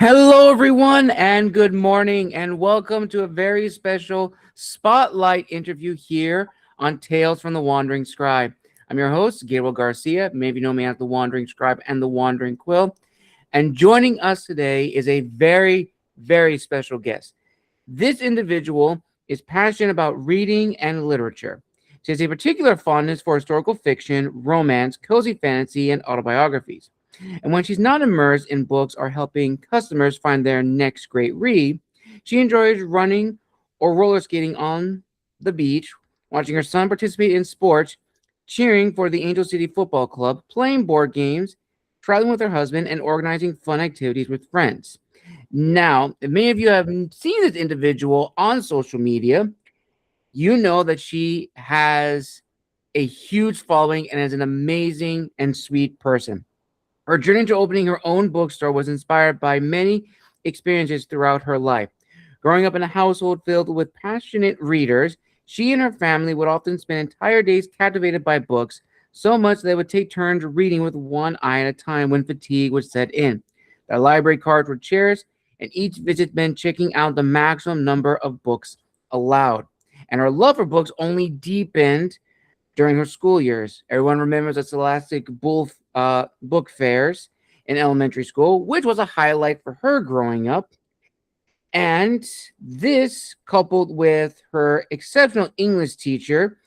Hello, everyone, and good morning, and welcome to a very special spotlight interview here on Tales from the Wandering Scribe. I'm your host, Gabriel Garcia. Maybe you know me as the Wandering Scribe and the Wandering Quill. And joining us today is a very, very special guest. This individual is passionate about reading and literature. She has a particular fondness for historical fiction, romance, cozy fantasy, and autobiographies. And when she's not immersed in books or helping customers find their next great read, she enjoys running or roller skating on the beach, watching her son participate in sports, cheering for the Angel City Football Club, playing board games, traveling with her husband, and organizing fun activities with friends. Now, if many of you have seen this individual on social media, you know that she has a huge following and is an amazing and sweet person. Her journey to opening her own bookstore was inspired by many experiences throughout her life. Growing up in a household filled with passionate readers, she and her family would often spend entire days captivated by books, so much they would take turns reading with one eye at a time when fatigue would set in. Their library cards were cherished, and each visit meant checking out the maximum number of books allowed. And her love for books only deepened during her school years. Everyone remembers the Scholastic book fairs in elementary school, which was a highlight for her growing up. And this, coupled with her exceptional English teacher,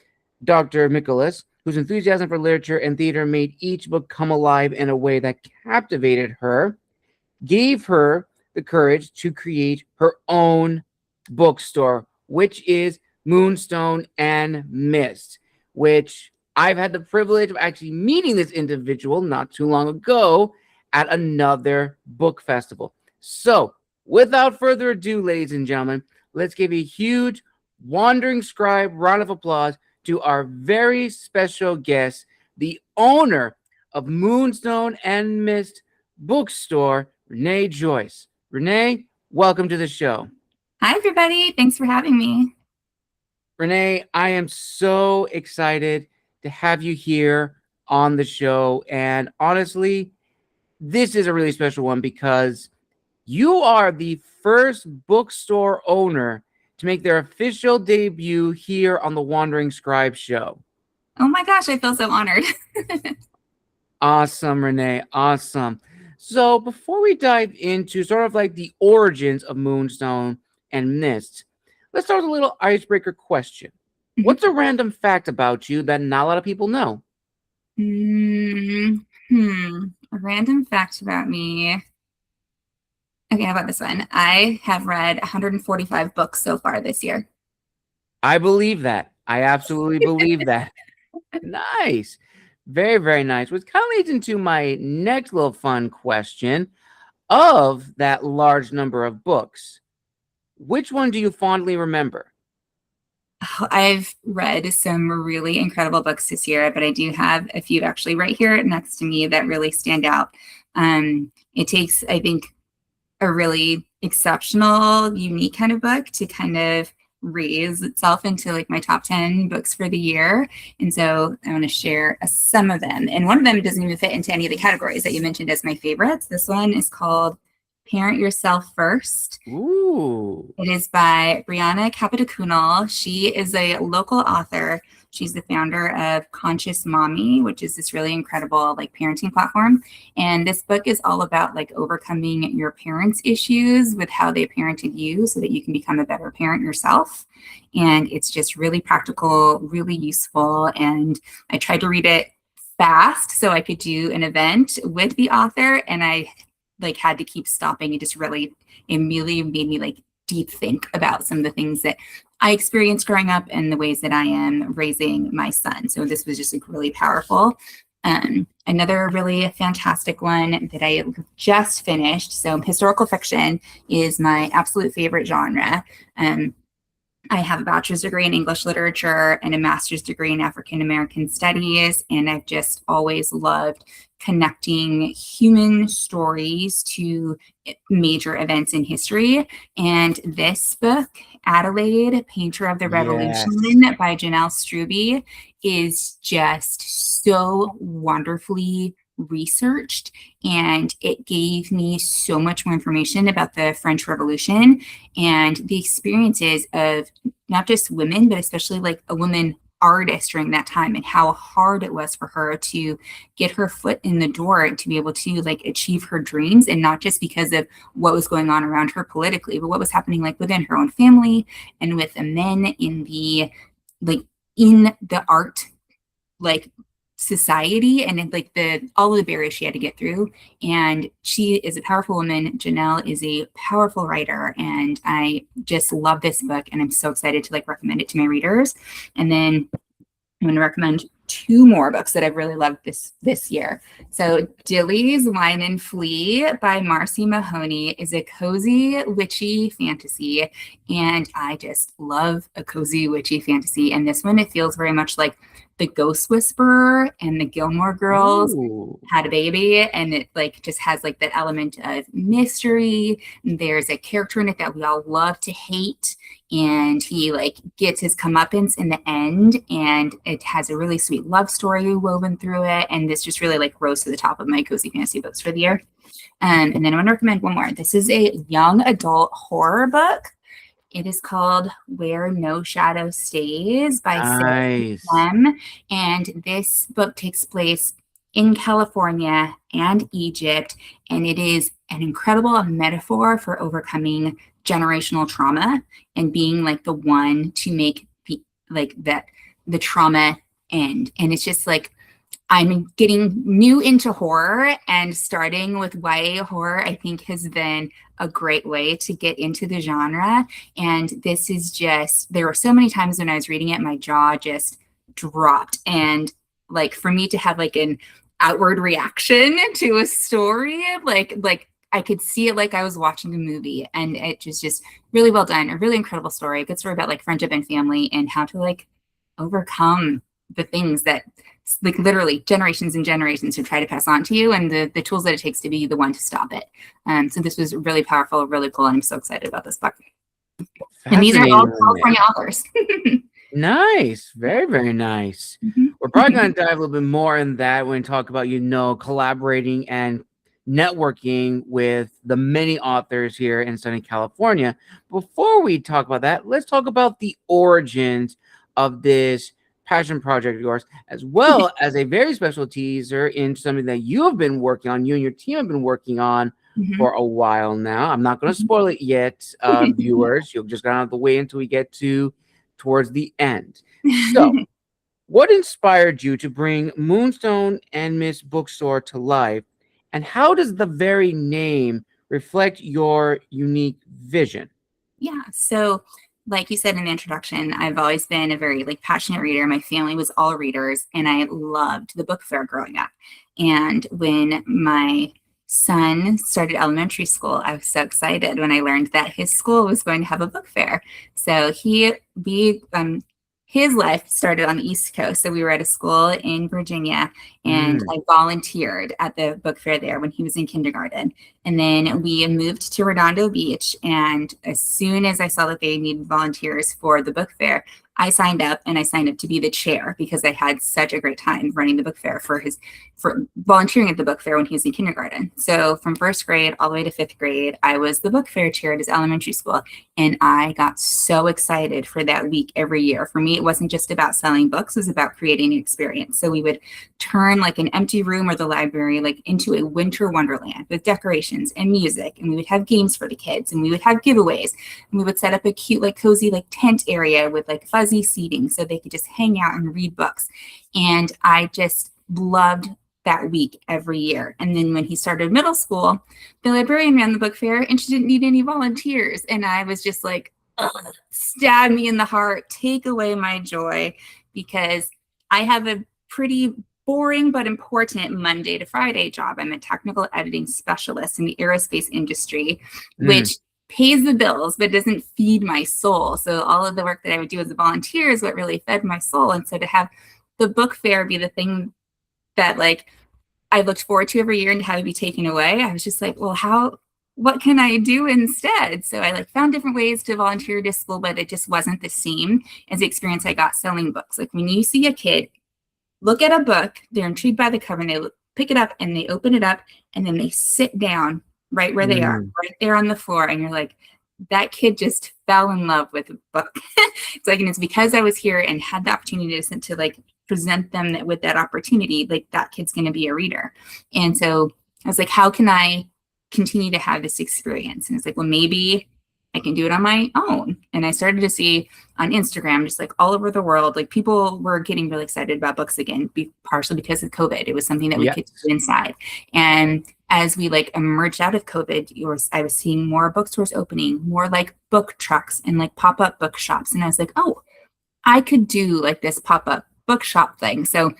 Dr. Nicholas, whose enthusiasm for literature and theater made each book come alive in a way that captivated her, gave her the courage to create her own bookstore, which is Moonstone and Mist, which I've had the privilege of actually meeting this individual not too long ago at another book festival. So, without further ado, ladies and gentlemen, let's give a huge Wandering Scribe round of applause to our very special guest, the owner of Moonstone and Mist Bookstore, Renee Joyce. Renee, welcome to the show. Hi, everybody. Thanks for having me. Renee, I am so excited to have you here on the show. And honestly, this is a really special one because you are the first bookstore owner to make their official debut here on the Wandering Scribe show. Oh my gosh, I feel so honored. Awesome, Renee. Awesome. So before we dive into sort of like the origins of Moonstone and Mist, let's start with a little icebreaker question. What's a random fact about you that not a lot of people know? A random fact about me. Okay, how about this one? I have read 145 books so far this year. I believe that. I absolutely believe that. Nice. Very, very nice. Which kind of leads into my next little fun question. Of that large number of books, which one do you fondly remember? Oh, I've read some really incredible books this year, but I do have a few actually right here next to me that really stand out. It takes, I think, a really exceptional, unique kind of book to kind of raise itself into like my top 10 books for the year. And so I want to share some of them. And one of them doesn't even fit into any of the categories that you mentioned as my favorites. This one is called Parent Yourself First. Ooh. It is by Brianna Capitacunal. She is a local author. She's the founder of Conscious Mommy, which is this really incredible like parenting platform. And this book is all about like overcoming your parents' issues with how they parented you so that you can become a better parent yourself. And it's just really practical, really useful. And I tried to read it fast so I could do an event with the author, and I like had to keep stopping. It just really immediately made me like deep think about some of the things that I experienced growing up and the ways that I am raising my son. So this was just like really powerful. Another really fantastic one that I just finished. So historical fiction is my absolute favorite genre. I have a bachelor's degree in English literature and a master's degree in African American studies. And I've just always loved connecting human stories to major events in history. And this book, Adelaide, Painter of the Revolution by Janelle Struby, is just so wonderfully researched, and it gave me so much more information about the French Revolution and the experiences of not just women, but especially like a woman artist during that time, and how hard it was for her to get her foot in the door to be able to like achieve her dreams, and not just because of what was going on around her politically, but what was happening like within her own family and with the men in the like in the art like society, and like all of the barriers she had to get through. And she is a powerful woman. Janelle is a powerful writer, and I just love this book, and I'm so excited to like recommend it to my readers. And then I'm going to recommend two more books that I've really loved this year. So Dilly's Wine and Flee by Marcy Mahoney is a cozy, witchy fantasy. And I just love a cozy, witchy fantasy. And this one, it feels very much like The Ghost Whisperer and the Gilmore Girls had a baby. And it like just has like that element of mystery. There's a character in it that we all love to hate, and he like gets his comeuppance in the end, and it has a really sweet love story woven through it. And this just really like rose to the top of my cozy fantasy books for the year. And then I'm going to recommend one more. This is a young adult horror book. It is called Where No Shadow Stays by Sarah M. And this book takes place in California and Egypt, and it is an incredible metaphor for overcoming generational trauma and being like the one to make the trauma end. And it's just like, I'm getting new into horror, and starting with YA horror, I think, has been a great way to get into the genre. And this is just, there were so many times when I was reading it, my jaw just dropped. And like for me to have like an outward reaction to a story, like I could see it like I was watching a movie, and it was just really well done. A really incredible story. A good story about like friendship and family, and how to like overcome the things that like literally generations and generations who try to pass on to you, and the tools that it takes to be the one to stop it. So this was really powerful, really cool, and I'm so excited about this book. And these are all California authors. Nice. Very, very nice. We're probably going to dive a little bit more in that when we talk about, collaborating and networking with the many authors here in sunny California. Before we talk about that, let's talk about the origins of this passion project of yours, as well as a very special teaser in something that you have been working on, you and your team have been working on for a while now. I'm not going to spoil it yet, viewers. You'll just get out of the way until we get towards the end. So, what inspired you to bring Moonstone Mist Bookstore to life, and how does the very name reflect your unique vision? Yeah, so like you said in the introduction, I've always been a very like passionate reader. My family was all readers, and I loved the book fair growing up. And when my son started elementary school, I was so excited when I learned that his school was going to have a book fair. So his life started on the East Coast. So we were at a school in Virginia, and I volunteered at the book fair there when he was in kindergarten. And then we moved to Redondo Beach. And as soon as I saw that they needed volunteers for the book fair, I signed up, and I signed up to be the chair because I had such a great time running the book fair for volunteering at the book fair when he was in kindergarten. So from first grade all the way to fifth grade, I was the book fair chair at his elementary school. And I got so excited for that week every year. For me, it wasn't just about selling books, it was about creating an experience. So we would turn like an empty room or the library like into a winter wonderland with decorations and music. And we would have games for the kids, and we would have giveaways, and we would set up a cute, like cozy, like tent area with like fuzzy seating so they could just hang out and read books. And I just loved that week every year. And then when he started middle school, the librarian ran the book fair, and she didn't need any volunteers. And I was just like, stab me in the heart, take away my joy, because I have a pretty boring but important Monday to Friday job. I'm a technical editing specialist in the aerospace industry, which pays the bills but doesn't feed my soul. So all of the work that I would do as a volunteer is what really fed my soul. And so to have the book fair be the thing that like I looked forward to every year and to have it be taken away, I was just like, well, what can I do instead? So I like found different ways to volunteer to school, but it just wasn't the same as the experience I got selling books. Like when you see a kid look at a book, they're intrigued by the cover, and they pick it up and they open it up and then they sit down right where they are, right there on the floor. And you're like, that kid just fell in love with a book. It's like, and it's because I was here and had the opportunity to like present them with that opportunity, like that kid's going to be a reader. And so I was like, how can I continue to have this experience? And it's like, well, maybe I can do it on my own. And I started to see on Instagram, just like all over the world, like people were getting really excited about books again, partially because of COVID. It was something that we could do inside. And as we like emerged out of COVID, I was seeing more bookstores opening, more like book trucks and like pop-up bookshops. And I was like, oh, I could do like this pop-up bookshop thing. So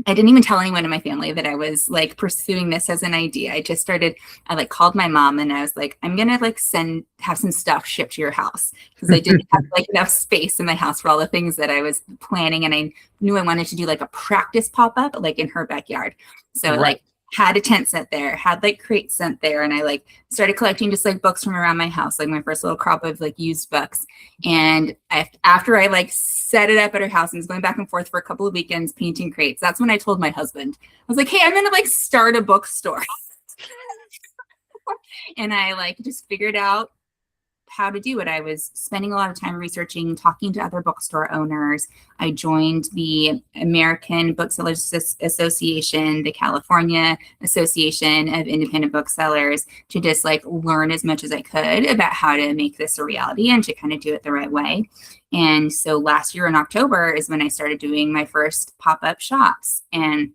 I didn't even tell anyone in my family that I was like pursuing this as an idea. I like called my mom and I was like, I'm going to like have some stuff shipped to your house, because I didn't have like enough space in my house for all the things that I was planning. And I knew I wanted to do like a practice pop-up like in her backyard. So like had a tent set there, had like crates sent there. And I like started collecting just like books from around my house, like my first little crop of like used books. And after I like set it up at her house and was going back and forth for a couple of weekends painting crates, that's when I told my husband, I was like, hey, I'm going to like start a bookstore. And I like just figured out how to do it. I was spending a lot of time researching, talking to other bookstore owners. I joined the American Booksellers Association, the California Association of Independent Booksellers, to just like learn as much as I could about how to make this a reality and to kind of do it the right way. And so last year in October is when I started doing my first pop-up shops, and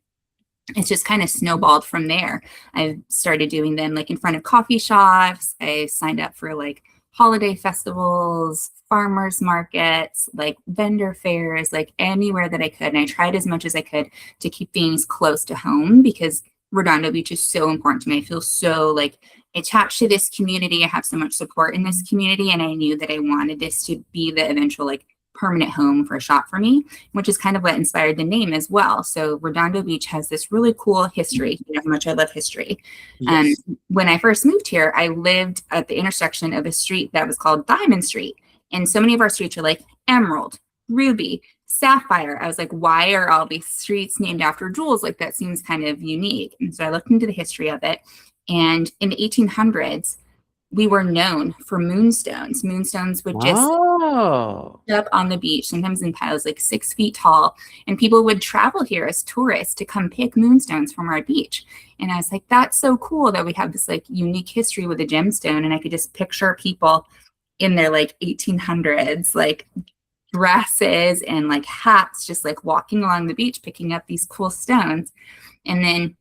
it's just kind of snowballed from there. I started doing them like in front of coffee shops. I signed up for like holiday festivals, farmers markets, like vendor fairs, like anywhere that I could. And I tried as much as I could to keep things close to home, because Redondo Beach is so important to me. I feel so like attached to this community. I have so much support in this community. And I knew that I wanted this to be the eventual like permanent home for a shop for me, which is kind of what inspired the name as well. So Redondo Beach has this really cool history. You know how much I love history. Yes. When I first moved here, I lived at the intersection of a street that was called Diamond Street. And so many of our streets are like Emerald, Ruby, Sapphire. I was like, why are all these streets named after jewels? Like that seems kind of unique. And so I looked into the history of it. And in the 1800s, we were known for moonstones. Moonstones would just up on the beach, sometimes in piles like 6 feet tall. And people would travel here as tourists to come pick moonstones from our beach. And I was like, that's so cool that we have this like unique history with a gemstone. And I could just picture people in their like 1800s, like dresses and like hats, just like walking along the beach, picking up these cool stones. And then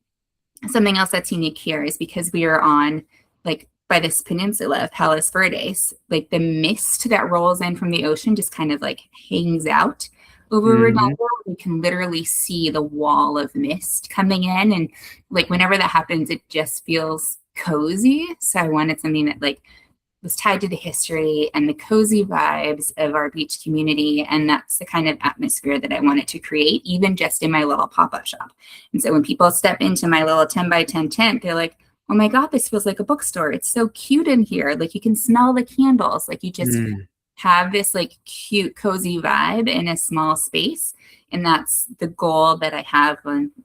something else that's unique here is because we are on like by this peninsula of Palos Verdes, like the mist that rolls in from the ocean just kind of like hangs out over Redondo. We can literally see the wall of mist coming in. And like whenever that happens, it just feels cozy. So I wanted something that like was tied to the history and the cozy vibes of our beach community. And that's the kind of atmosphere that I wanted to create, even just in my little pop-up shop. And so when people step into my little 10 by 10 tent, they're like, oh my God, this feels like a bookstore. It's so cute in here. Like you can smell the candles. Like you just have this like cute, cozy vibe in a small space. And that's the goal that I have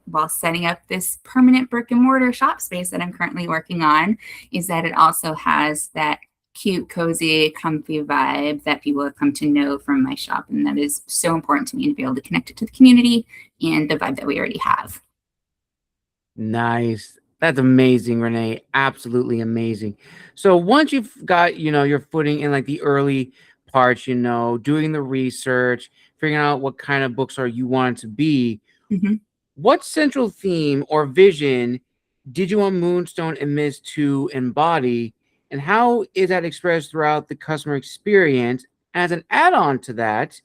while setting up this permanent brick and mortar shop space that I'm currently working on, is that it also has that cute, cozy, comfy vibe that people have come to know from my shop. And that is so important to me, to be able to connect it to the community and the vibe that we already have. Nice. That's amazing, Renee. Absolutely amazing. So once you've got, your footing in like the early parts, doing the research, figuring out what kind of bookstore you want it to be, what central theme or vision did you want Moonstone and Mist to embody? And how is that expressed throughout the customer experience? As an add-on to that,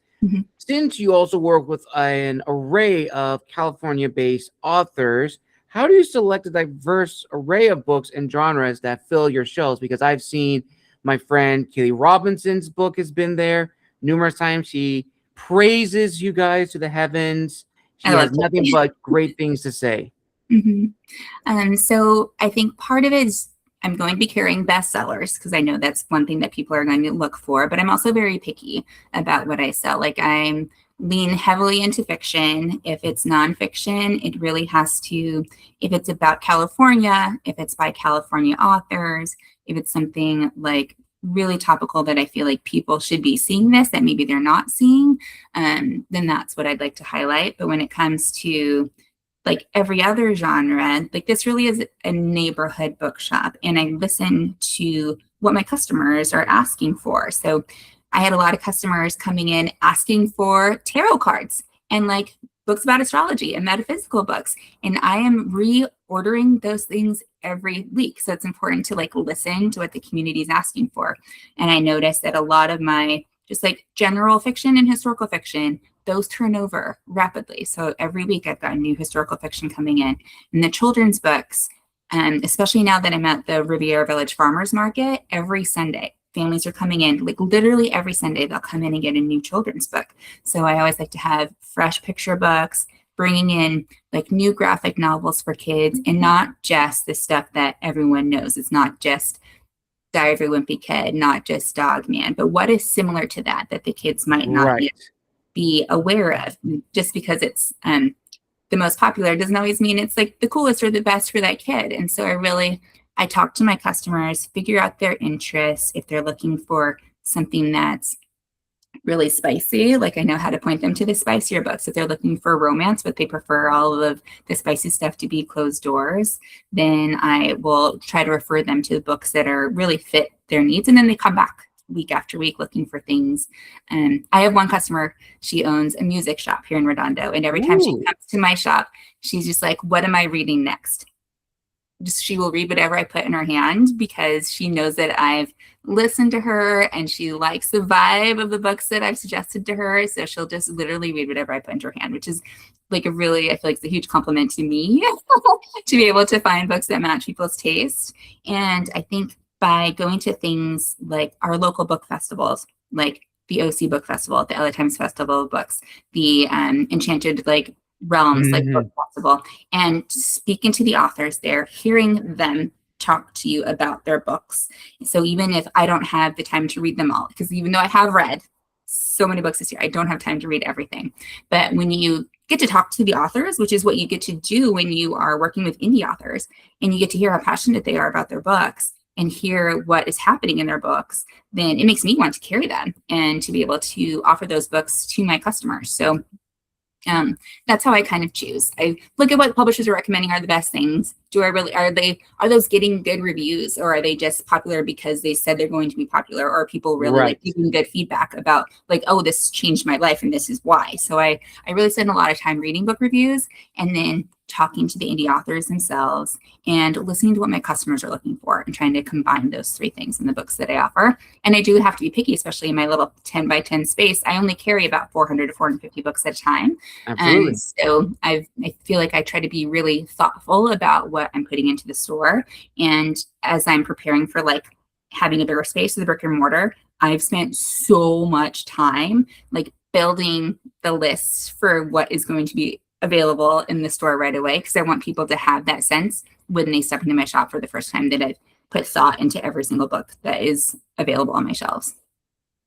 since you also work with an array of California-based authors, how do you select a diverse array of books and genres that fill your shelves? Because I've seen my friend Kaylee Robinson's book has been there numerous times. She praises you guys to the heavens. She has nothing but great things to say. So I think part of it is I'm going to be carrying bestsellers, because I know that's one thing that people are going to look for, but I'm also very picky about what I sell. Like I'm lean heavily into fiction. If it's nonfiction, it really has to, if it's about California, if it's by California authors, if it's something like really topical that I feel like people should be seeing this that maybe they're not seeing, then that's what I'd like to highlight. But when it comes to like every other genre, like this really is a neighborhood bookshop, and I listen to what my customers are asking for. So I had a lot of customers coming in asking for tarot cards and like books about astrology and metaphysical books. And I am reordering those things every week. So it's important to like listen to what the community is asking for. And I noticed that a lot of my just like general fiction and historical fiction, those turn over rapidly. So every week I've got new historical fiction coming in. And the children's books, especially now that I'm at the Riviera Village Farmers Market, every Sunday, families are coming in, like literally every Sunday, they'll come in and get a new children's book. So I always like to have fresh picture books, bringing in like new graphic novels for kids, and not just the stuff that everyone knows. It's not just Diary of a Wimpy Kid, not just Dog Man, but what is similar to that the kids might not yet be aware of. Just because it's the most popular doesn't always mean it's like the coolest or the best for that kid. And so I talk to my customers, figure out their interests. If they're looking for something that's really spicy, like I know how to point them to the spicier books. If they're looking for romance, but they prefer all of the spicy stuff to be closed doors, then I will try to refer them to the books that are really fit their needs. And then they come back week after week looking for things. I have one customer, she owns a music shop here in Redondo. And every time she comes to my shop, she's just like, what am I reading next? She will read whatever I put in her hand, because she knows that I've listened to her and she likes the vibe of the books that I've suggested to her. So she'll just literally read whatever I put into her hand, which is like I feel like it's a huge compliment to me to be able to find books that match people's taste. And I think by going to things like our local book festivals, like the OC Book Festival, the LA Times Festival of Books, the Enchanted Realms book festival, and speaking to the authors there, hearing them talk to you about their books. So even if I don't have the time to read them all, because even though I have read so many books this year, I don't have time to read everything. But when you get to talk to the authors, which is what you get to do when you are working with indie authors, and you get to hear how passionate they are about their books and hear what is happening in their books, then it makes me want to carry them and to be able to offer those books to my customers. So that's how I kind of choose. I look at what publishers are recommending are the best things. Are those getting good reviews, or are they just popular because they said they're going to be popular, or are people really like giving good feedback about like, oh, this changed my life and this is why. So I really spend a lot of time reading book reviews and then talking to the indie authors themselves and listening to what my customers are looking for and trying to combine those three things in the books that I offer. And I do have to be picky, especially in my little 10 by 10 space. I only carry about 400 to 450 books at a time. Absolutely. So I feel like I try to be really thoughtful about what I'm putting into the store. And as I'm preparing for like having a bigger space of the brick and mortar, I've spent so much time like building the lists for what is going to be available in the store right away, because I want people to have that sense when they step into my shop for the first time that I've put thought into every single book that is available on my shelves.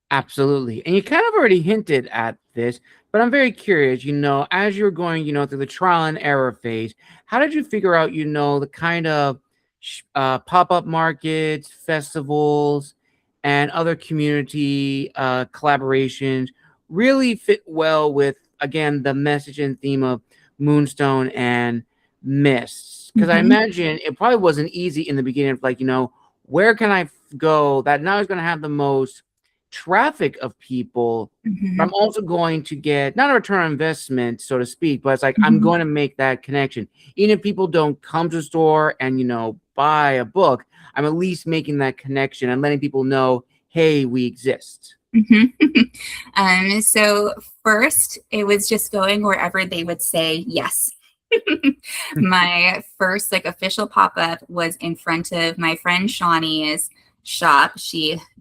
Absolutely. And you kind of already hinted at this, but I'm very curious, as you're going, through the trial and error phase, how did you figure out, the kind of pop-up markets, festivals, and other community collaborations really fit well with, again, the message and theme of Moonstone and Mist? Because I imagine it probably wasn't easy in the beginning of like, where can I go that now is going to have the most traffic of people, but I'm also going to get not a return on investment, so to speak, but it's like I'm going to make that connection. Even if people don't come to the store and, buy a book, I'm at least making that connection and letting people know, hey, we exist. So first, it was just going wherever they would say yes. My first like official pop-up was in front of my friend Shawnee's shop.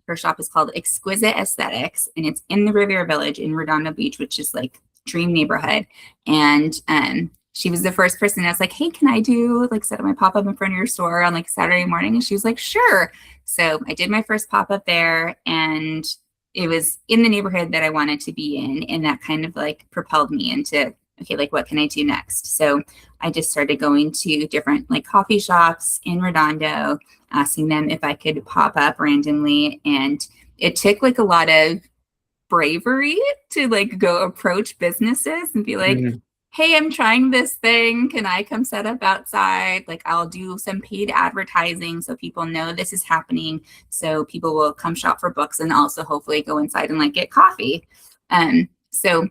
Her shop is called Exquisite Aesthetics, and it's in the Riviera Village in Redondo Beach, which is like dream neighborhood. And she was the first person that's like, hey, can I set up my pop-up in front of your store on like Saturday morning? And she was like, sure. So I did my first pop-up there, and it was in the neighborhood that I wanted to be in. And that kind of like propelled me into, okay, like what can I do next? So I just started going to different like coffee shops in Redondo, asking them if I could pop up randomly. And it took like a lot of bravery to like go approach businesses and be like, Mhm. hey, I'm trying this thing. Can I come set up outside? Like I'll do some paid advertising so people know this is happening. So people will come shop for books and also hopefully go inside and like get coffee. So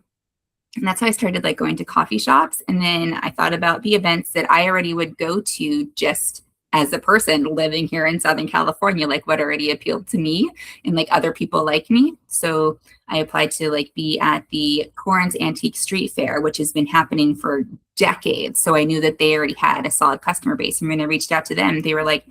and that's how I started like going to coffee shops. And then I thought about the events that I already would go to just as a person living here in Southern California, like what already appealed to me and like other people like me. So I applied to like be at the Corns Antique Street Fair, which has been happening for decades. So I knew that they already had a solid customer base. And when I reached out to them, they were like,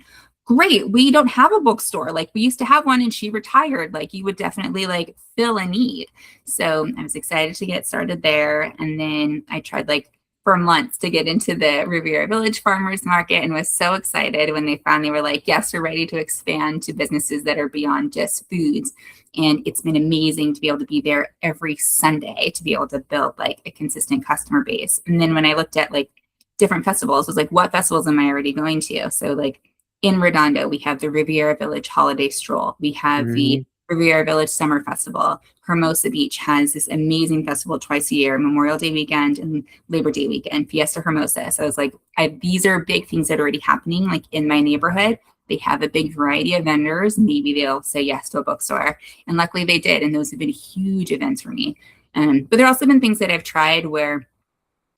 great, we don't have a bookstore. Like we used to have one and she retired. Like you would definitely like fill a need. So I was excited to get started there. And then I tried like for months to get into the Riviera Village Farmers Market and was so excited when they finally were like, yes, we're ready to expand to businesses that are beyond just foods. And it's been amazing to be able to be there every Sunday to be able to build like a consistent customer base. And then when I looked at like different festivals, it was like, what festivals am I already going to? So like in Redondo, we have the Riviera Village Holiday Stroll. We have the Mhm. Riviera Village Summer Festival. Hermosa Beach has this amazing festival twice a year, Memorial Day weekend and Labor Day weekend, Fiesta Hermosa. So I was like, these are big things that are already happening like in my neighborhood. They have a big variety of vendors. Maybe they'll say yes to a bookstore. And luckily they did. And those have been huge events for me. But there have also been things that I've tried where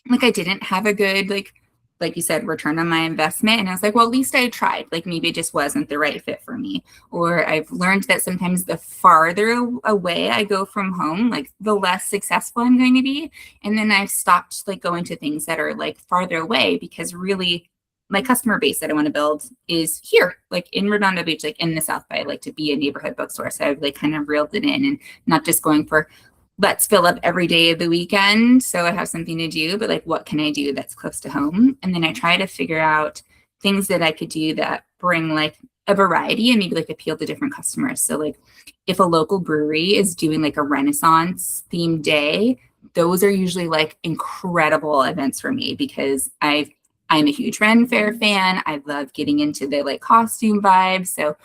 like I didn't have a good like you said, return on my investment. And I was like, well, at least I tried. Like maybe it just wasn't the right fit for me. Or I've learned that sometimes the farther away I go from home, like the less successful I'm going to be. And then I've stopped like going to things that are like farther away because really my customer base that I want to build is here, like in Redondo Beach, like in the South Bay, like to be a neighborhood bookstore. So I've like kind of reeled it in and not just going for let's fill up every day of the weekend so I have something to do, but like what can I do that's close to home? And then I try to figure out things that I could do that bring like a variety and maybe like appeal to different customers. So like if a local brewery is doing like a Renaissance themed day, those are usually like incredible events for me because I'm a huge Ren Fair fan. I love getting into the like costume vibes. So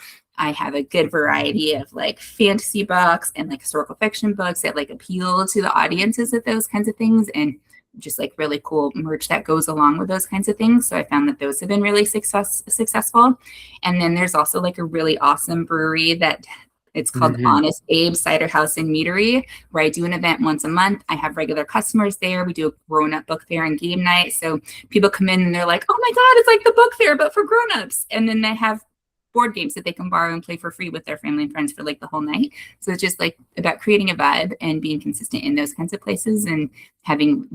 I have a good variety of like fantasy books and like historical fiction books that like appeal to the audiences of those kinds of things and just like really cool merch that goes along with those kinds of things. So I found that those have been really successful. And then there's also like a really awesome brewery that it's called Mhm. Honest Abe's Cider House and Meadery, where I do an event once a month. I have regular customers there. We do a grown-up book fair and game night. So people come in and they're like, oh my God, it's like the book fair, but for grown-ups. And then they have board games that they can borrow and play for free with their family and friends for like the whole night. So it's just like about creating a vibe and being consistent in those kinds of places and having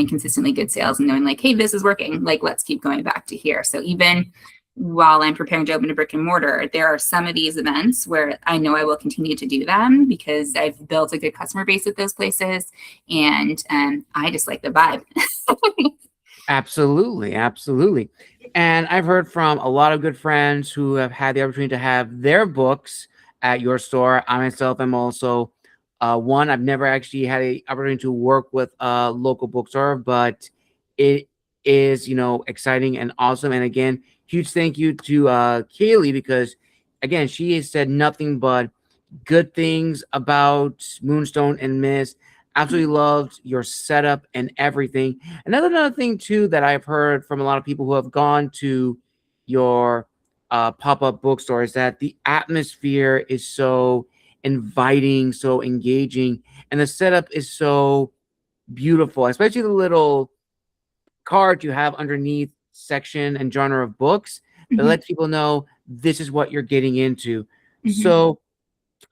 consistently good sales and knowing like, hey, this is working. Like, let's keep going back to here. So even while I'm preparing to open a brick and mortar, there are some of these events where I know I will continue to do them because I've built a good customer base at those places and I just like the vibe. Absolutely, absolutely. And I've heard from a lot of good friends who have had the opportunity to have their books at your store. I myself am also one. I've never actually had the opportunity to work with a local bookstore, but it is, exciting and awesome. And again, huge thank you to Kaylee because, again, she has said nothing but good things about Moonstone and Mist. Absolutely loved your setup and everything. Another thing too that I've heard from a lot of people who have gone to your pop-up bookstore is that the atmosphere is so inviting, so engaging, and the setup is so beautiful, especially the little card you have underneath section and genre of books that Mhm, lets people know this is what you're getting into. mhm. So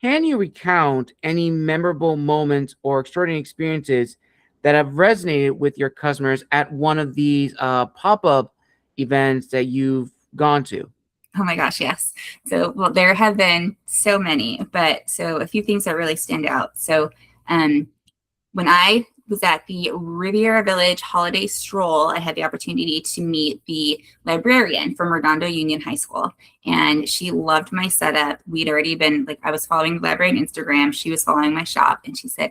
can you recount any memorable moments or extraordinary experiences that have resonated with your customers at one of these pop-up events that you've gone to? Oh my gosh, yes. So, well, there have been so many, but so a few things that really stand out. So, um, when I was at the Riviera Village holiday stroll, I had the opportunity to meet the librarian from Redondo Union High School. And she loved my setup. We'd already been, like, I was following the library on Instagram. She was following my shop. And she said,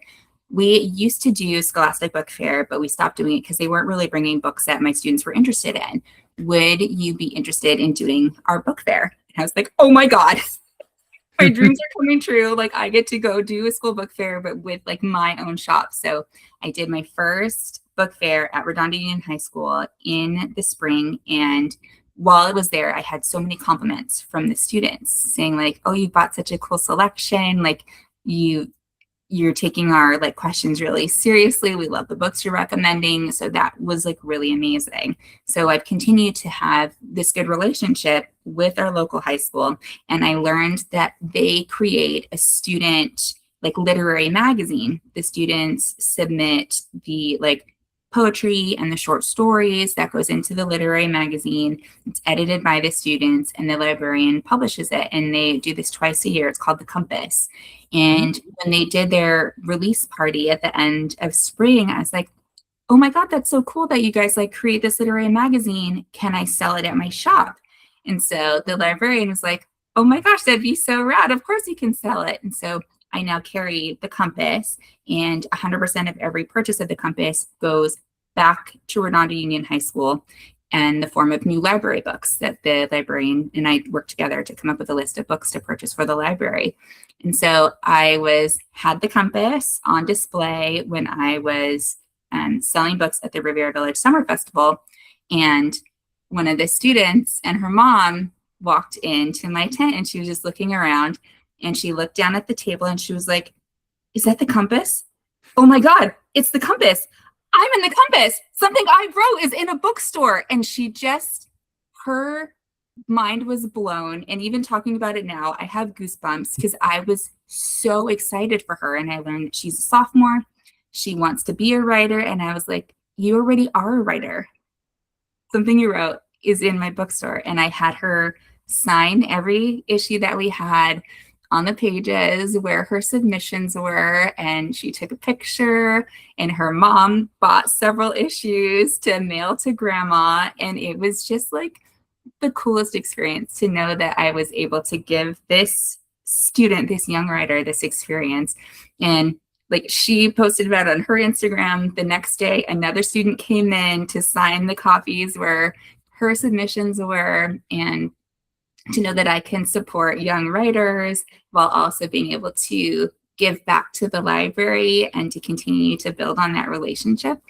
we used to do Scholastic Book Fair, but we stopped doing it because they weren't really bringing books that my students were interested in. Would you be interested in doing our book fair? And I was like, oh my God. My dreams are coming true. Like, I get to go do a school book fair, but with like my own shop. So I did my first book fair at Redondo Union High School in the spring. And while I was there, I had so many compliments from the students saying like, oh, you bought such a cool selection. Like you're taking our like questions really seriously. We love the books you're recommending. So that was like really amazing. So I've continued to have this good relationship with our local high school. And I learned that they create a student like literary magazine. The students submit the like poetry and the short stories that goes into the literary magazine. It's edited by the students and the librarian publishes it. And they do this twice a year. It's called The Compass. And when they did their release party at the end of spring, I was like, oh my God, that's so cool that you guys like create this literary magazine. Can I sell it at my shop? And so the librarian was like, oh my gosh, that'd be so rad. Of course you can sell it. And so I now carry The Compass, and 100% of every purchase of The Compass goes back to Redondo Union High School in the form of new library books that the librarian and I worked together to come up with a list of books to purchase for the library. And so I had The Compass on display when I was selling books at the Riviera Village Summer Festival. And one of the students and her mom walked into my tent, and she was just looking around, and she looked down at the table and she was like, is that The Compass? Oh my God, it's The Compass. I'm in The Compass. Something I wrote is in a bookstore. And her mind was blown. And even talking about it now, I have goosebumps because I was so excited for her. And I learned that she's a sophomore. She wants to be a writer. And I was like, you already are a writer. Something you wrote is in my bookstore. And I had her sign every issue that we had on the pages where her submissions were, and she took a picture, and her mom bought several issues to mail to grandma. And it was just like the coolest experience to know that I was able to give this student, this young writer, this experience. And like, she posted about it on her Instagram. The next day, another student came in to sign the copies where her submissions were, and to know that I can support young writers while also being able to give back to the library and to continue to build on that relationship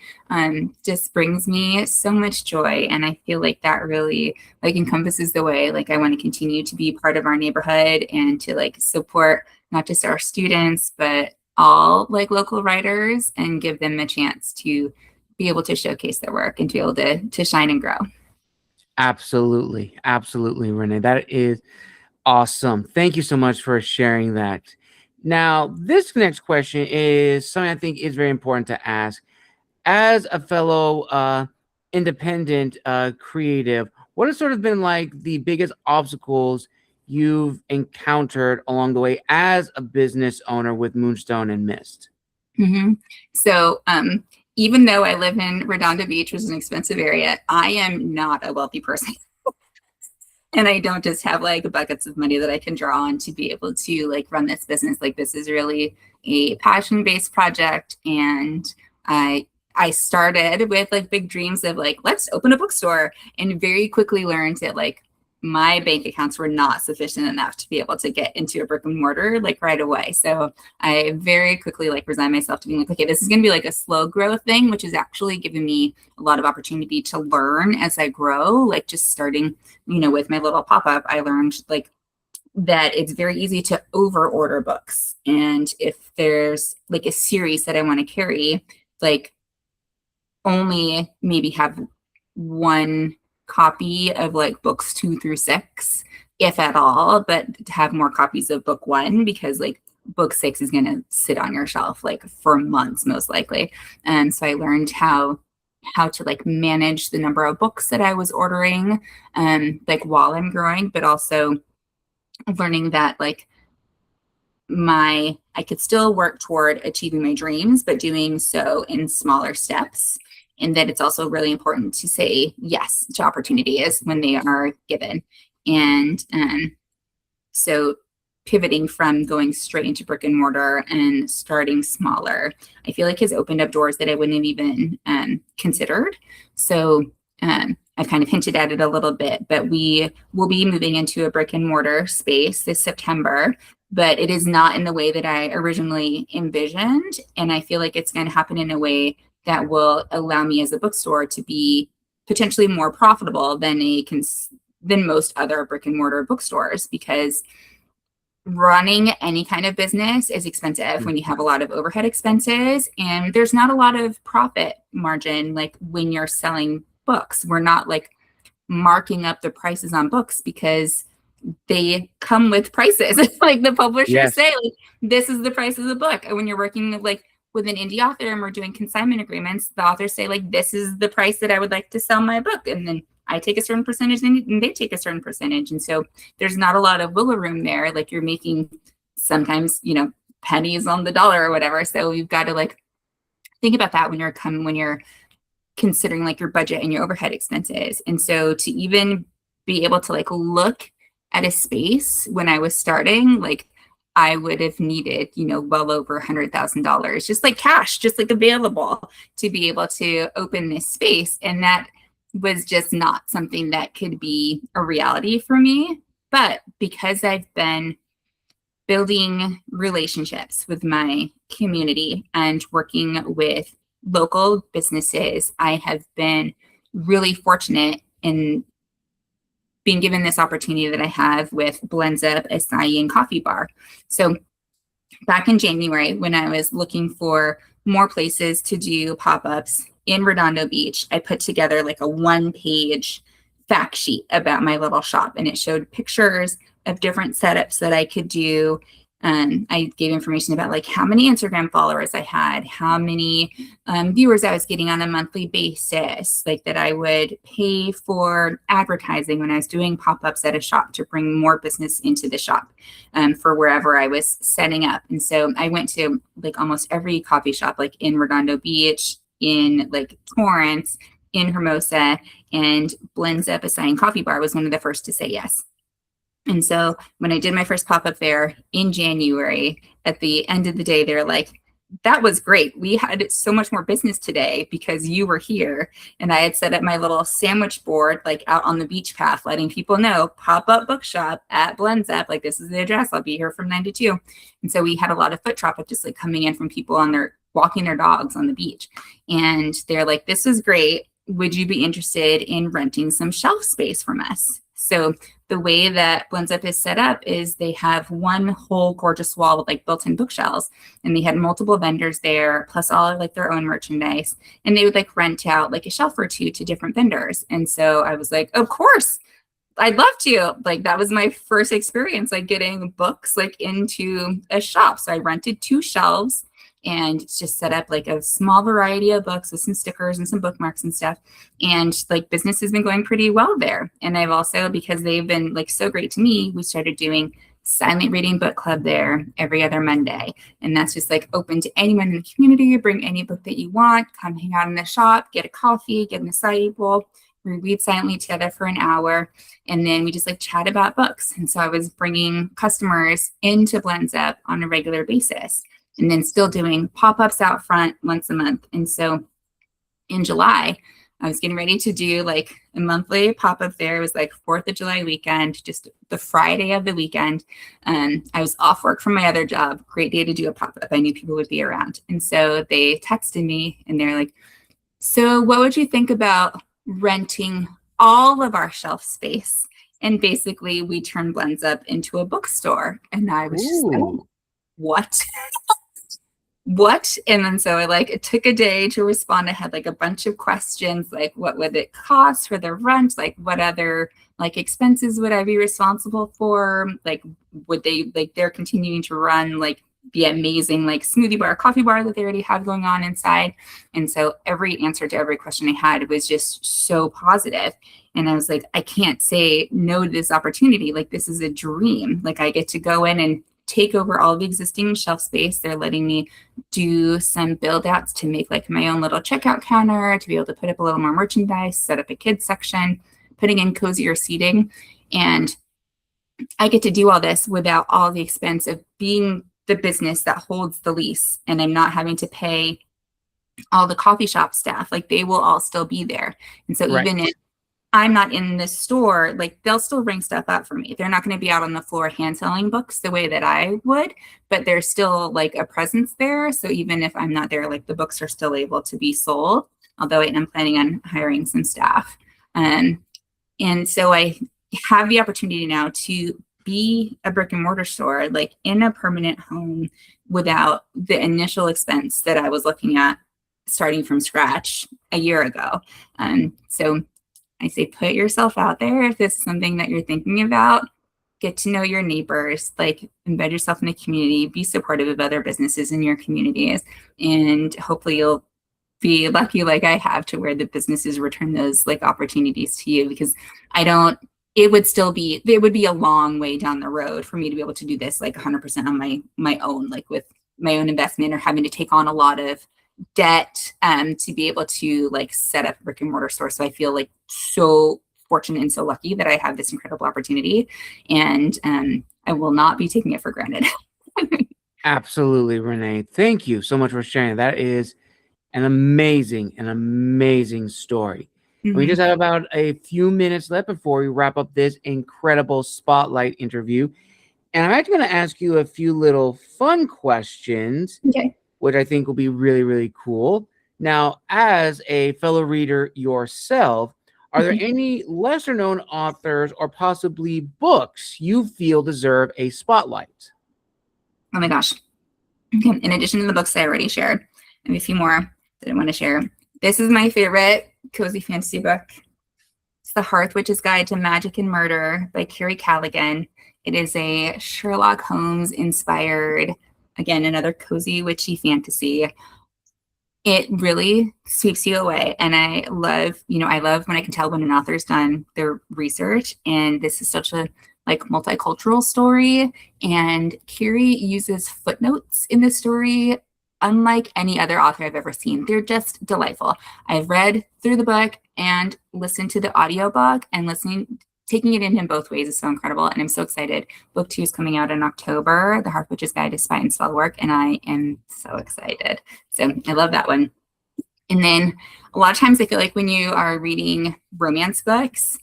just brings me so much joy. And I feel like that really like encompasses the way like I want to continue to be part of our neighborhood and to like support not just our students, but all like local writers and give them a chance to be able to showcase their work and to be able to shine and grow. Absolutely. Absolutely, Renee. That is awesome. Thank you so much for sharing that. Now, this next question is something I think is very important to ask. As a fellow independent creative, what has sort of been like the biggest obstacles you've encountered along the way as a business owner with Moonstone and Mist? Mm-hmm. So, even though I live in Redondo Beach, which is an expensive area, I am not a wealthy person. And I don't just have like buckets of money that I can draw on to be able to like run this business. Like, this is really a passion-based project. And I started with like big dreams of like, let's open a bookstore, and very quickly learned that like my bank accounts were not sufficient enough to be able to get into a brick and mortar like right away. So I very quickly like resigned myself to being like, okay, this is going to be like a slow growth thing, which is actually giving me a lot of opportunity to learn as I grow. Like, just starting, with my little pop-up, I learned like that it's very easy to over order books. And if there's like a series that I want to carry, like only maybe have one copy of like books 2 through 6, if at all, but to have more copies of book 1, because like book 6 is going to sit on your shelf like for months, most likely. And so I learned how to like manage the number of books that I was ordering, like while I'm growing, but also learning that like my I could still work toward achieving my dreams, but doing so in smaller steps. And that it's also really important to say yes to opportunities when they are given. And so pivoting from going straight into brick and mortar and starting smaller, I feel like has opened up doors that I wouldn't have even considered. So I've kind of hinted at it a little bit, but we will be moving into a brick and mortar space this September, but it is not in the way that I originally envisioned. And I feel like it's going to happen in a way that will allow me as a bookstore to be potentially more profitable than most other brick and mortar bookstores, because running any kind of business is expensive when you have a lot of overhead expenses, and there's not a lot of profit margin. Like when you're selling books, we're not like marking up the prices on books because they come with prices. Like the publishers say, like, this is the price of the book. And when you're working like with an indie author and we're doing consignment agreements, the authors say like, this is the price that I would like to sell my book. And then I take a certain percentage and they take a certain percentage. And so there's not a lot of wiggle room there. Like you're making sometimes, pennies on the dollar or whatever. So you've got to like think about that when you're considering like your budget and your overhead expenses. And so to even be able to like look at a space when I was starting, like I would have needed, well over $100,000, just like cash, just like available to be able to open this space. And that was just not something that could be a reality for me. But because I've been building relationships with my community and working with local businesses, I have been really fortunate in being given this opportunity that I have with Blends Up Acai and Coffee Bar. So back in January, when I was looking for more places to do pop-ups in Redondo Beach, I put together like a 1-page fact sheet about my little shop, and it showed pictures of different setups that I could do. I gave information about like how many Instagram followers I had, how many viewers I was getting on a monthly basis, like that I would pay for advertising when I was doing pop-ups at a shop to bring more business into the shop for wherever I was setting up. And so I went to like almost every coffee shop, like in Redondo Beach, in like Torrance, in Hermosa, and Blends Up Acai and Coffee Bar was one of the first to say yes. And so when I did my first pop-up there in January, at the end of the day, they're like, that was great. We had so much more business today because you were here. And I had set up my little sandwich board, like out on the beach path, letting people know, pop-up bookshop at Blends Up, like this is the address. I'll be here from 9 to 2. And so we had a lot of foot traffic just like coming in from people walking their dogs on the beach. And they're like, this is great. Would you be interested in renting some shelf space from us? So the way that Blends Up is set up is they have one whole gorgeous wall with like built-in bookshelves, and they had multiple vendors there, plus all of like their own merchandise. And they would like rent out like a shelf or two to different vendors. And so I was like, of course, I'd love to. Like that was my first experience, like getting books like into a shop. So I rented 2 shelves and just set up like a small variety of books with some stickers and some bookmarks and stuff. And like business has been going pretty well there. And I've also, because they've been like so great to me, we started doing silent reading book club there every other Monday. And that's just like open to anyone in the community. Bring any book that you want, come hang out in the shop, get a coffee, get an acai bowl. We read silently together for an hour, and then we just like chat about books. And so I was bringing customers into Blends Up on a regular basis, and then still doing pop-ups out front once a month. And so in July, I was getting ready to do like a monthly pop-up there. It was like 4th of July weekend, just the Friday of the weekend. I was off work from my other job. Great day to do a pop-up. I knew people would be around. And so they texted me and they're like, so what would you think about renting all of our shelf space? And basically we turned Blends Up into a bookstore. And I was just like, what? What? And then so it took a day to respond. I had like a bunch of questions, like what would it cost for the rent? Like what other like expenses would I be responsible for? Like would they, like they're continuing to run like the amazing like smoothie bar, coffee bar that they already have going on inside. And so every answer to every question I had was just so positive. And I was like, I can't say no to this opportunity. Like this is a dream. Like I get to go in and take over all the existing shelf space. They're letting me do some build outs to make like my own little checkout counter, to be able to put up a little more merchandise, set up a kids section, putting in cozier seating. And I get to do all this without all the expense of being the business that holds the lease. And I'm not having to pay all the coffee shop staff. Like they will all still be there. And so even if I'm not in the store, like they'll still bring stuff up for me. They're not going to be out on the floor hand selling books the way that I would, but there's still like a presence there. So even if I'm not there, like the books are still able to be sold, although I'm planning on hiring some staff. And so I have the opportunity now to be a brick and mortar store, like in a permanent home without the initial expense that I was looking at starting from scratch a year ago. So I say, put yourself out there. If this is something that you're thinking about, get to know your neighbors, like embed yourself in the community, be supportive of other businesses in your communities. And hopefully you'll be lucky like I have to where the businesses return those like opportunities to you, because it would be a long way down the road for me to be able to do this like 100% on my own, like with my own investment, or having to take on a lot of debt to be able to like set up a brick and mortar store. So I feel like so fortunate and so lucky that I have this incredible opportunity, and I will not be taking it for granted. Absolutely, Renee. Thank you so much for sharing. That is an amazing story. Mm-hmm. We just have about a few minutes left before we wrap up this incredible spotlight interview. And I'm actually going to ask you a few little fun questions, which I think will be really, really cool. Now, as a fellow reader yourself, are there any lesser known authors or possibly books you feel deserve a spotlight? Oh my gosh. Okay. In addition to the books I already shared, I have a few more that I want to share. This is my favorite cozy fantasy book. It's The Hearth Witch's Guide to Magic and Murder by Carrie Callaghan. It is a Sherlock Holmes inspired, again, another cozy witchy fantasy. It really sweeps you away. And I love when I can tell when an author's done their research. And this is such a like multicultural story. And Carrie uses footnotes in this story unlike any other author I've ever seen. They're just delightful. I've read through the book and listened to the audiobook, and taking it in both ways is so incredible. And I'm so excited. Book 2 is coming out in October, The Hearth Witch's Guide to Spy and Spell Work. And I am so excited. So I love that one. And then a lot of times I feel like when you are reading romance books,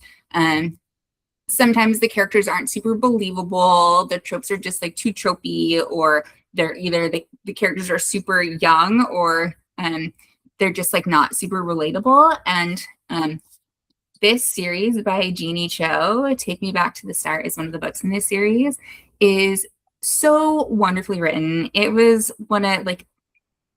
sometimes the characters aren't super believable. The tropes are just like too tropey, or they're either the characters are super young, or they're just like not super relatable. And this series by Jeannie Cho, Take Me Back to the Start, is one of the books in this series, is so wonderfully written. It was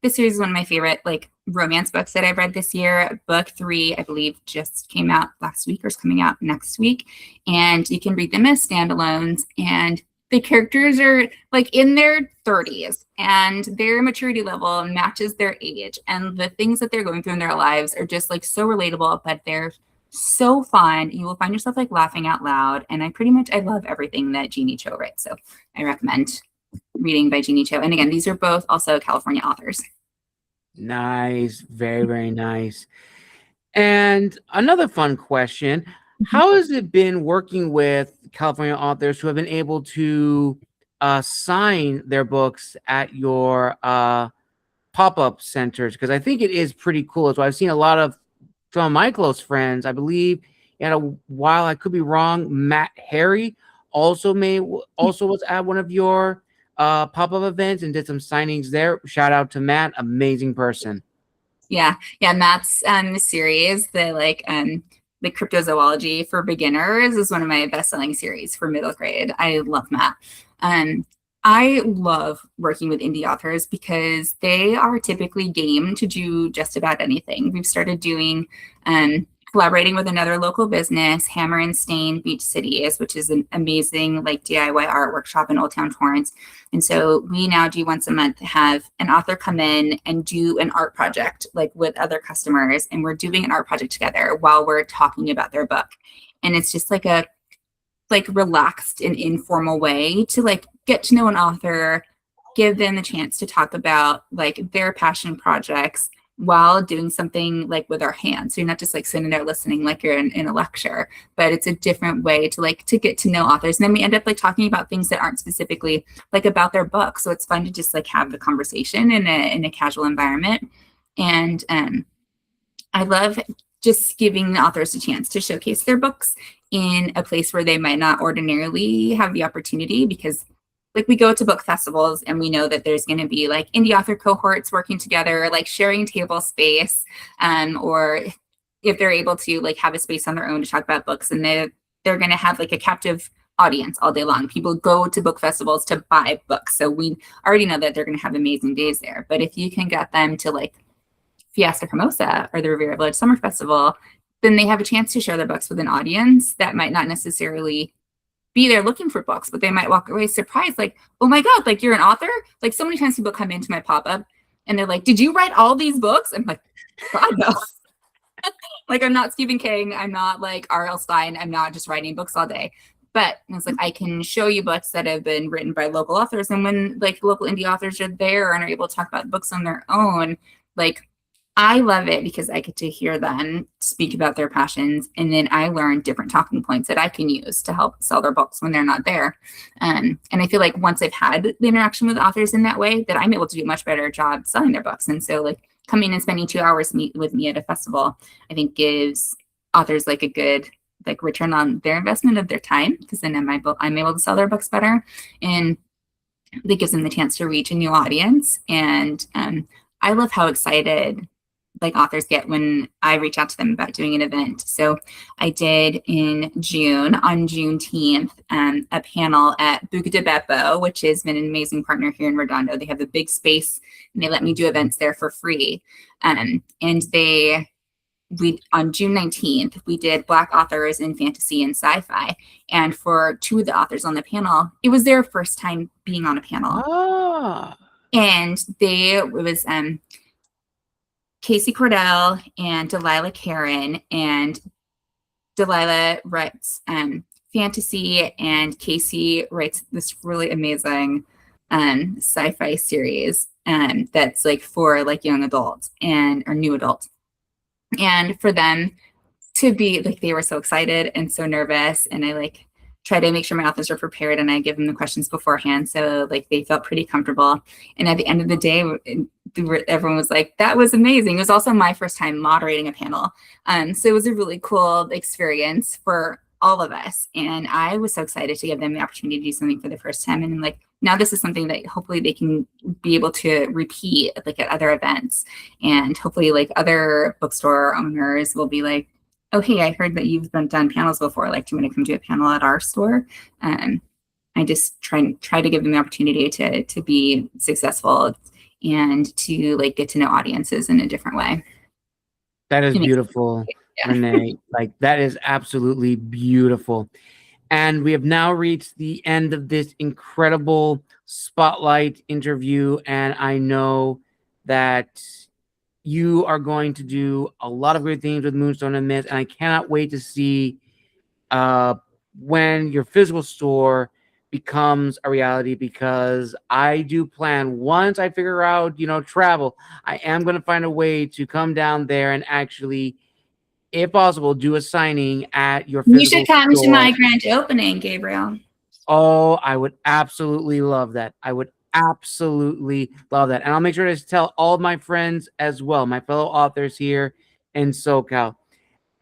this series is one of my favorite like romance books that I've read this year. Book 3, I believe, just came out last week or is coming out next week. And you can read them as standalones. And the characters are like in their 30s, and their maturity level matches their age. And the things that they're going through in their lives are just like so relatable, but they're so fun. You will find yourself like laughing out loud. And I love everything that Jeannie Cho writes. So I recommend reading by Jeannie Cho. And again, these are both also California authors. Nice. Very, very nice. And another fun question. How has it been working with California authors who have been able to sign their books at your pop-up centers? Because I think it is pretty cool. So I've seen a lot of some of my close friends, I believe, in a while, I could be wrong, Matt Harry also was at one of your pop-up events and did some signings there. Shout out to Matt, amazing person. Yeah, Matt's series, the cryptozoology for beginners, is one of my best-selling series for middle grade. I love Matt. I love working with indie authors because they are typically game to do just about anything. We've started doing collaborating with another local business, Hammer and Stain Beach Cities, which is an amazing like DIY art workshop in Old Town Torrance. And so we now do once a month have an author come in and do an art project like with other customers, and we're doing an art project together while we're talking about their book. And it's just like a relaxed and informal way to like get to know an author, give them the chance to talk about like their passion projects while doing something like with our hands. So you're not just like sitting there listening like you're in a lecture, but it's a different way to like to get to know authors. And then we end up like talking about things that aren't specifically like about their book. So it's fun to just like have the conversation in a casual environment. And I love just giving the authors a chance to showcase their books in a place where they might not ordinarily have the opportunity, because like we go to book festivals and we know that there's going to be like indie author cohorts working together, like sharing table space, or if they're able to like have a space on their own to talk about books, and they're going to have like a captive audience all day long. People go to book festivals to buy books. So we already know that they're going to have amazing days there. But if you can get them to like Fiesta Hermosa or the Riviera Village Summer Festival, then they have a chance to share their books with an audience that might not necessarily be there looking for books, but they might walk away surprised, like, oh my God, like you're an author? Like so many times people come into my pop-up and they're like, did you write all these books? I'm like, God, no. Like I'm not Stephen King. I'm not like R.L. Stein. I'm not just writing books all day. But it's like, I can show you books that have been written by local authors. And when like local indie authors are there and are able to talk about books on their own, like I love it because I get to hear them speak about their passions, and then I learn different talking points that I can use to help sell their books when they're not there. And I feel like once I've had the interaction with authors in that way, that I'm able to do a much better job selling their books. And so like coming and spending 2 hours with me at a festival, I think gives authors like a good like return on their investment of their time, because then I'm able to sell their books better, and that gives them the chance to reach a new audience. And I love how excited like authors get when I reach out to them about doing an event. So I did in June, on Juneteenth, a panel at Buca de Beppo, which has been an amazing partner here in Redondo. They have a big space and they let me do events there for free. And on June 19th, we did Black authors in fantasy and sci-fi. And for two of the authors on the panel, it was their first time being on a panel. Oh. And it was Casey Cordell and Delilah Karen, and Delilah writes fantasy, and Casey writes this really amazing sci-fi series that's like for like young adults or new adults. And for them to be like, they were so excited and so nervous, and I like try to make sure my authors are prepared, and I give them the questions beforehand, so like they felt pretty comfortable. And at the end of the day, everyone was like, that was amazing. It was also my first time moderating a panel, so it was a really cool experience for all of us, and I was so excited to give them the opportunity to do something for the first time. And like now this is something that hopefully they can be able to repeat like at other events, and hopefully like other bookstore owners will be like, oh, hey, I heard that you've done panels before. Like, do you want to come do a panel at our store? I just try to give them the opportunity to be successful and to like get to know audiences in a different way. That is beautiful, yeah. Renee. Like that is absolutely beautiful. And we have now reached the end of this incredible spotlight interview. And I know that you are going to do a lot of great things with Moonstone Mist, and I cannot wait to see when your physical store becomes a reality, because I do plan, once I figure out, travel, I am going to find a way to come down there and actually, if possible, do a signing at your physical store. You should come to my grand opening, Gabriel. Oh, I would absolutely love that. I would absolutely love that. And I'll make sure to tell all of my friends as well, my fellow authors here in SoCal.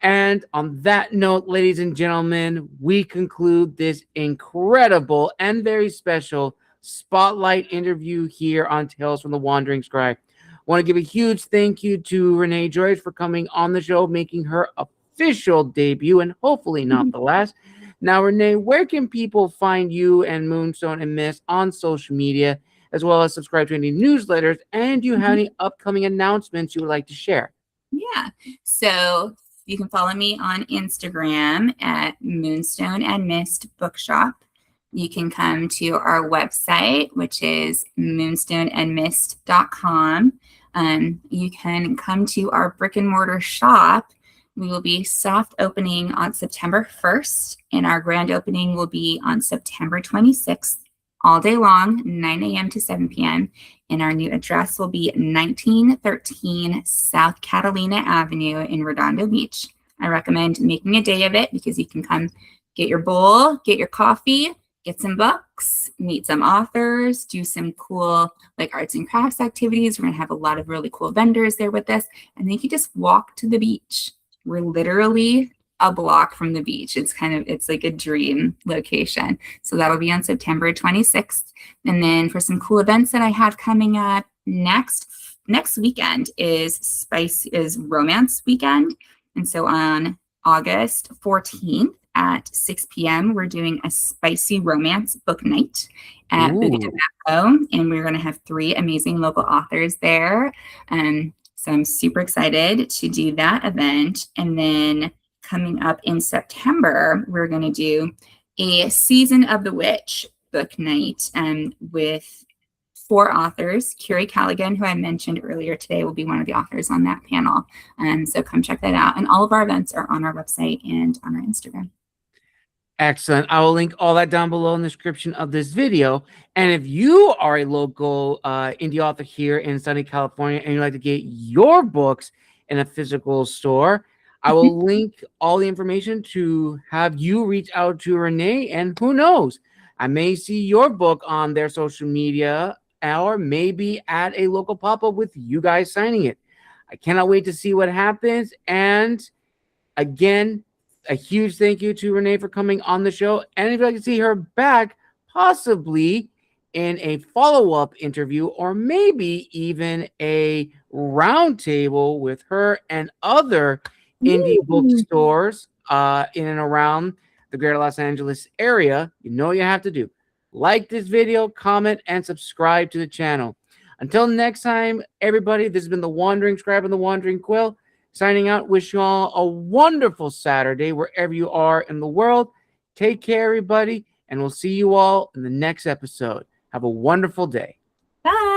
And on that note, ladies and gentlemen, we conclude this incredible and very special spotlight interview here on Tales from the Wandering Scribe. I want to give a huge thank you to Renee Joyce for coming on the show, making her official debut, and hopefully not the last. Now, Renee, where can people find you and Moonstone Mist on social media, as well as subscribe to any newsletters? And do you have any upcoming announcements you would like to share? Yeah. So you can follow me on Instagram at Moonstone Mist Bookshop. You can come to our website, which is moonstonemist.com. You can come to our brick and mortar shop. We will be soft opening on September 1st, and our grand opening will be on September 26th all day long, 9 a.m. to 7 p.m. And our new address will be 1913 South Catalina Avenue in Redondo Beach. I recommend making a day of it because you can come get your bowl, get your coffee, get some books, meet some authors, do some cool like arts and crafts activities. We're going to have a lot of really cool vendors there with us. And then you can just walk to the beach. We're literally a block from the beach. It's like a dream location. So that'll be on September 26th. And then for some cool events that I have coming up next weekend is Romance Weekend. And so on August 14th at 6 p.m., we're doing a spicy romance book night at Buca de Beppo. And we're going to have 3 amazing local authors there. So I'm super excited to do that event. And then coming up in September, we're going to do a Season of the Witch book night with 4 authors. Curie Callaghan, who I mentioned earlier today, will be one of the authors on that panel. So come check that out. And all of our events are on our website and on our Instagram. Excellent. I will link all that down below in the description of this video. And if you are a local indie author here in sunny California and you'd like to get your books in a physical store, I will link all the information to have you reach out to Renee. And who knows, I may see your book on their social media or maybe at a local pop-up with you guys signing it. I cannot wait to see what happens. And again, a huge thank you to Renee for coming on the show. And if you'd like to see her back, possibly in a follow-up interview or maybe even a roundtable with her and other indie bookstores in and around the greater Los Angeles area, you know what you have to do. Like this video, comment, and subscribe to the channel. Until next time, everybody, this has been The Wandering Scribe and The Wandering Quill. Signing out, wish you all a wonderful Saturday wherever you are in the world. Take care, everybody, and we'll see you all in the next episode. Have a wonderful day. Bye.